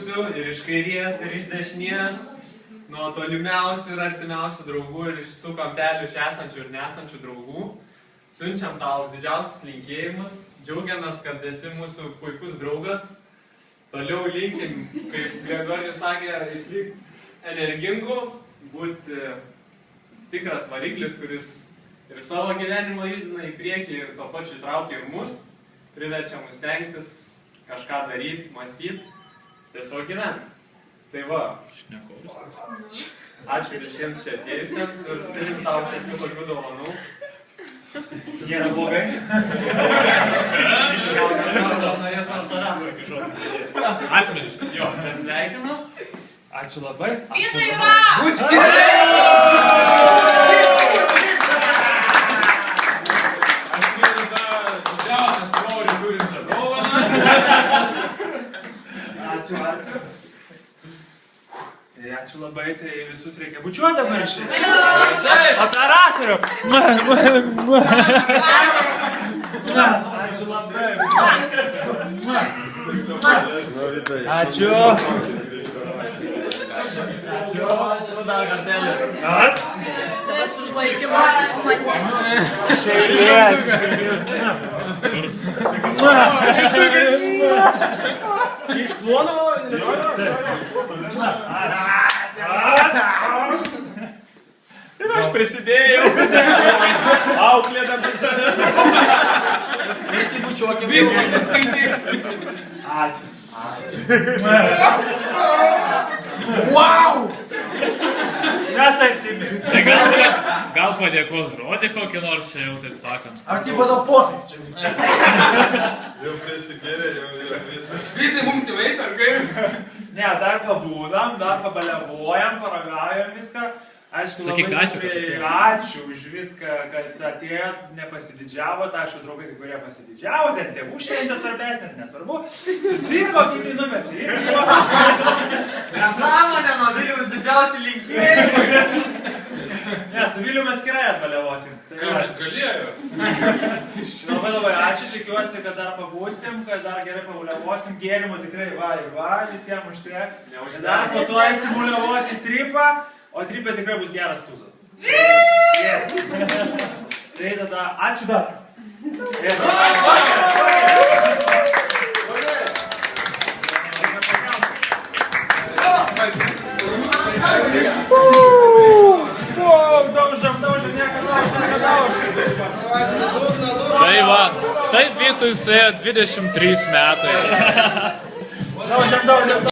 pusių, ir iš kairės, ir iš dešinės, nuo tolimiausių ir artimiausių draugų, ir iš visų kampelių iš esančių ir nesančių draugų. Siunčiam tau didžiausius linkėjimus, džiaugiamės, kad esi mūsų puikus draugas. Toliau linkim, kaip Gregorijus sakė, išlikti energingų, būti tikras variklis, kuris ir savo gyvenimą judina į priekį ir tuo pačiu traukia ir mus, priverčia mus stengtis, kažką daryti, mąstyti, tiesiog gyventi. Tai va, ačiū visiems čia atėjusiems ir turim tau kažkokių tokių dovanų. Nėra blogai. Norės nors savęs. Asmeniškai. Jo, Bet sveikinu. ačiū labai. Vyna yra! Bučki! Aš turiu tą didžiausią svorį turinčią dovaną. Ačiū, ačiū. Tai ačiū labai, tai visus reikia bučiuoti dabar šiai. Taip! Operatorių! Ačiū labai. Ačiū. Ačiū, dar kartelį. Tas užlaikymą mane. Šeilės. Iš klono? Ir aš prisidėjau. Auklėdamas. Nesibučiuokim. Ačiū. Wow! Mes artimi. Tai gal padėkos žodį kokį nors čia jau taip sakant. Ar tai buvo posakį čia? Jau prisigėrė, jau viskas. Vytai mums jau eiti, ar kaip? Ne, dar pabūdam, dar pabaliavojam, paragaujam viską. Aišku, Sakyk labai ačiū, kad stipriai atėjot. ačiū už viską, kad atėjot, nepasididžiavot, aišku, draugai, kai kurie pasididžiavo, ten tėvų šventės svarbesnės, nesvarbu. Susirgo, kiti numet, čia irgi juokas. Nesąmonė nuo Viliaus didžiausi linkėjimai. Ne, su Viliumi atskirai atbaliavosim. Kaip jis galėjo? Labai ačiū, tikiuosi, kad dar pabūsim, kad dar gerai pabaliavosim, gėrimų tikrai va, visiems užteks. Dar po to eisim buliavoti tripą. O tripė tikrai bus geras tūsas. Yes. Tai tada ačiū dar. Daužam, niekas Tai va, taip Vytui suėjo 23 metai. daužam.